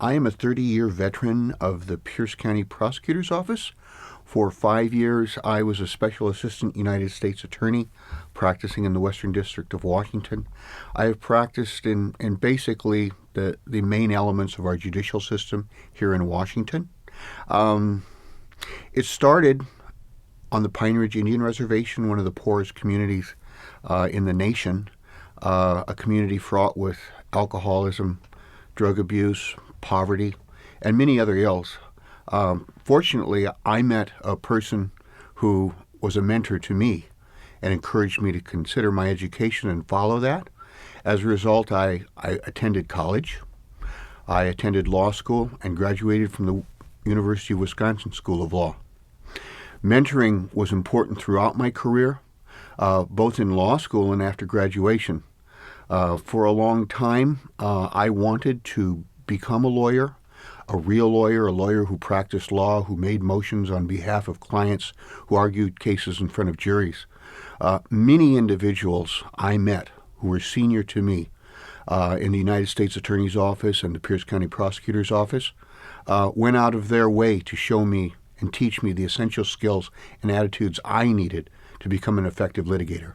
I am a 30-year veteran of the Pierce County Prosecutor's Office. For 5 years, I was a Special Assistant United States Attorney practicing in the Western District of Washington. I have practiced in basically the main elements of our judicial system here in Washington. It started on the Pine Ridge Indian Reservation, one of the poorest communities in the nation, a community fraught with alcoholism, drug abuse, poverty, and many other ills. Fortunately, I met a person who was a mentor to me and encouraged me to consider my education and follow that. As a result, I attended college. I attended law school and graduated from the University of Wisconsin School of Law. Mentoring was important throughout my career, both in law school and after graduation. For a long time, I wanted to become a lawyer, a real lawyer, a lawyer who practiced law, who made motions on behalf of clients, who argued cases in front of juries. Many individuals I met who were senior to me in the United States Attorney's Office and the Pierce County Prosecutor's Office went out of their way to show me and teach me the essential skills and attitudes I needed to become an effective litigator.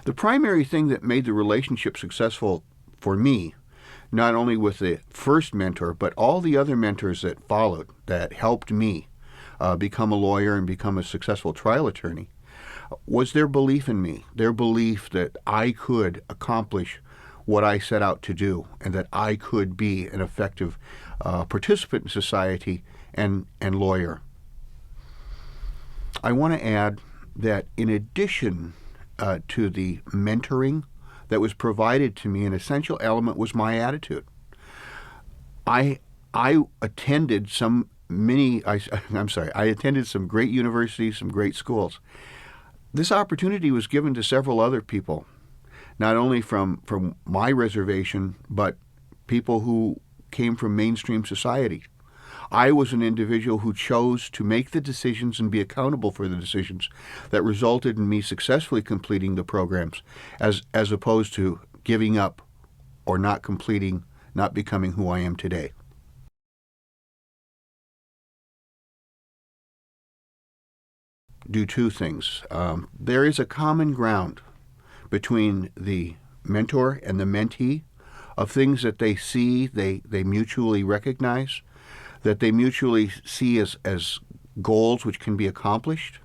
The primary thing that made the relationship successful for me, not only with the first mentor, but all the other mentors that followed, that helped me become a lawyer and become a successful trial attorney, was their belief in me, their belief that I could accomplish what I set out to do and that I could be an effective participant in society and lawyer. I want to add that in addition to the mentoring that was provided to me, an essential element was my attitude. I attended some I attended some great universities, some great schools. This opportunity was given to several other people, not only from my reservation, but people who came from mainstream society. I was an individual who chose to make the decisions and be accountable for the decisions that resulted in me successfully completing the programs, as opposed to giving up or not completing, not becoming who I am today. Do two things. There is a common ground between the mentor and the mentee of things that they see, they mutually recognize, that they mutually see as goals which can be accomplished.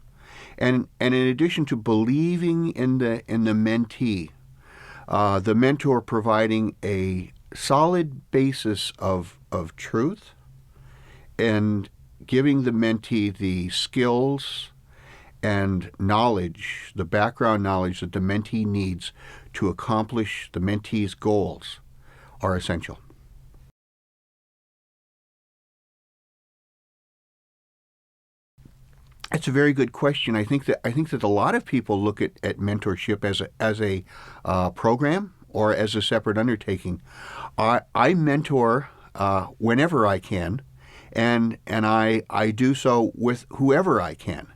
And in addition to believing in the mentee, the mentor providing a solid basis of truth and giving the mentee the skills and knowledge, the background knowledge that the mentee needs to accomplish the mentee's goals are essential. That's a very good question. I think that a lot of people look at mentorship as a program or as a separate undertaking. I mentor whenever I can, and I do so with whoever I can.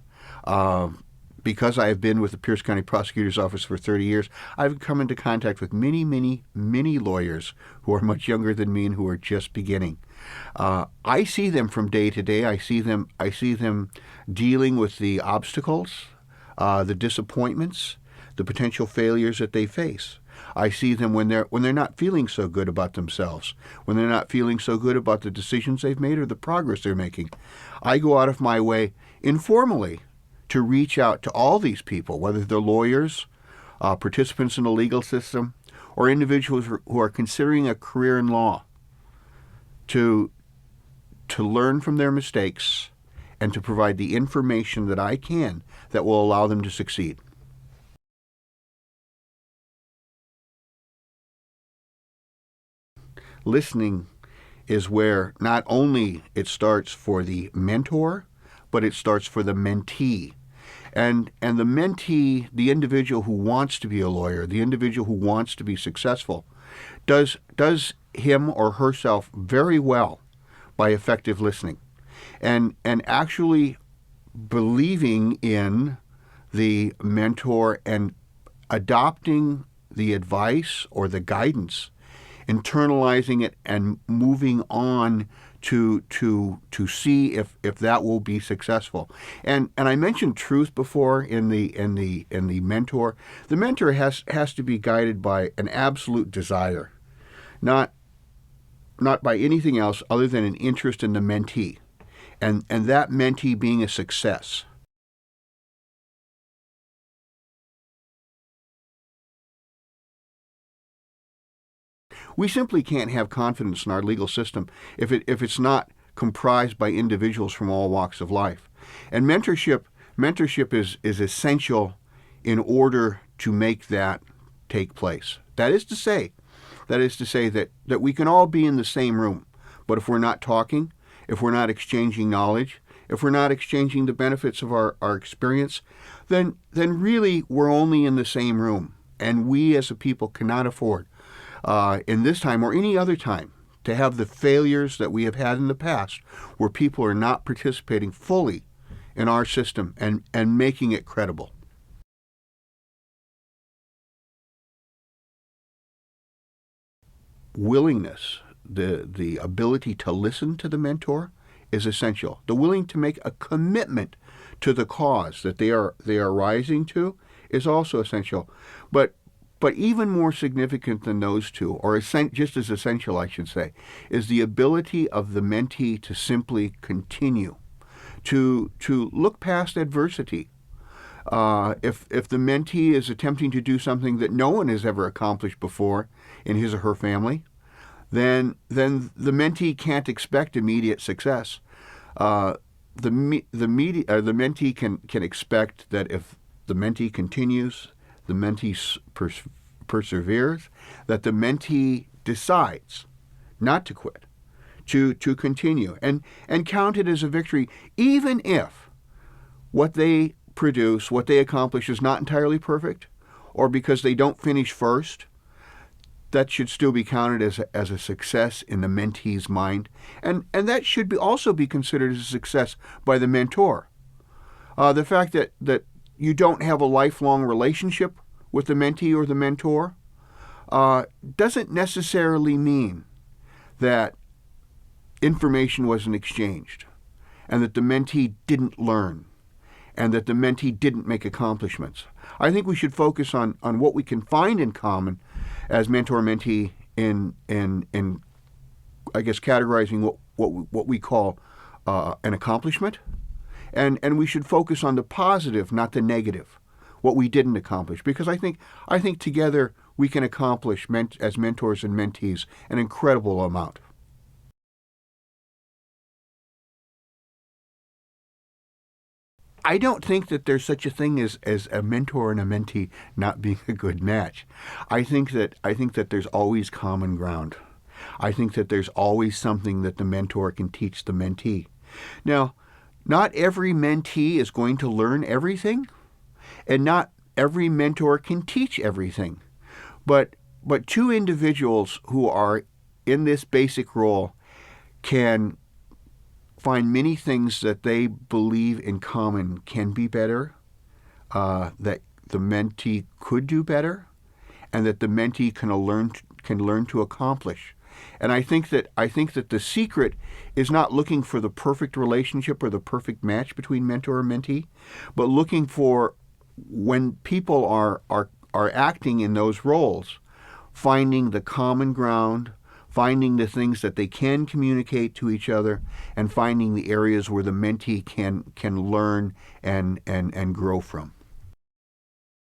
Because I have been with the Pierce County Prosecutor's Office for 30 years, I've come into contact with many, many, many lawyers who are much younger than me and who are just beginning. I see them from day to day. I see them dealing with the obstacles, the disappointments, the potential failures that they face. I see them when they're not feeling so good about themselves, when they're not feeling so good about the decisions they've made or the progress they're making. I go out of my way informally to reach out to all these people, whether they're lawyers, participants in the legal system, or individuals who are considering a career in law, to learn from their mistakes and to provide the information that I can that will allow them to succeed. Listening is where not only it starts for the mentor, but it starts for the mentee. And the mentee, the individual who wants to be a lawyer, the individual who wants to be successful, does him or herself very well by effective listening and actually believing in the mentor and adopting the advice or the guidance, internalizing it and moving on to see if that will be successful. And I mentioned truth before in the mentor. The mentor has to be guided by an absolute desire, not by anything else other than an interest in the mentee, and that mentee being a success. We simply can't have confidence in our legal system if it's not comprised by individuals from all walks of life. And mentorship is essential in order to make that take place. That is to say that we can all be in the same room, but if we're not talking, if we're not exchanging knowledge, if we're not exchanging the benefits of our experience, then really we're only in the same room. And we as a people cannot afford, in this time or any other time, to have the failures that we have had in the past, where people are not participating fully in our system and making it credible. Willingness, the ability to listen to the mentor, is essential. The willing to make a commitment to the cause that they are rising to is also essential. But even more significant than those two, or just as essential, I should say, is the ability of the mentee to simply continue, to look past adversity. If the mentee is attempting to do something that no one has ever accomplished before in his or her family, then the mentee can't expect immediate success. The mentee can expect that if the mentee continues, the mentee perseveres, that the mentee decides not to quit, to continue, and count it as a victory, even if what they produce, what they accomplish, is not entirely perfect, or because they don't finish first. That should still be counted as a success in the mentee's mind, and that should also be considered as a success by the mentor. The fact that you don't have a lifelong relationship with the mentee or the mentor doesn't necessarily mean that information wasn't exchanged, and that the mentee didn't learn, and that the mentee didn't make accomplishments. I think we should focus on what we can find in common as mentor-mentee in I guess categorizing what we call an accomplishment, and we should focus on the positive, not the negative, what we didn't accomplish, because I think together we can accomplish as mentors and mentees an incredible amount. I don't think that there's such a thing as a mentor and a mentee not being a good match. I think that there's always common ground. I think that there's always something that the mentor can teach the mentee. Now, not every mentee is going to learn everything, and not every mentor can teach everything. But two individuals who are in this basic role can find many things that they believe in common can be better, that the mentee could do better, and that the mentee can learn to accomplish. And I think that the secret is not looking for the perfect relationship or the perfect match between mentor and mentee, but looking for, when people are acting in those roles, finding the common ground, finding the things that they can communicate to each other, and finding the areas where the mentee can learn and grow from.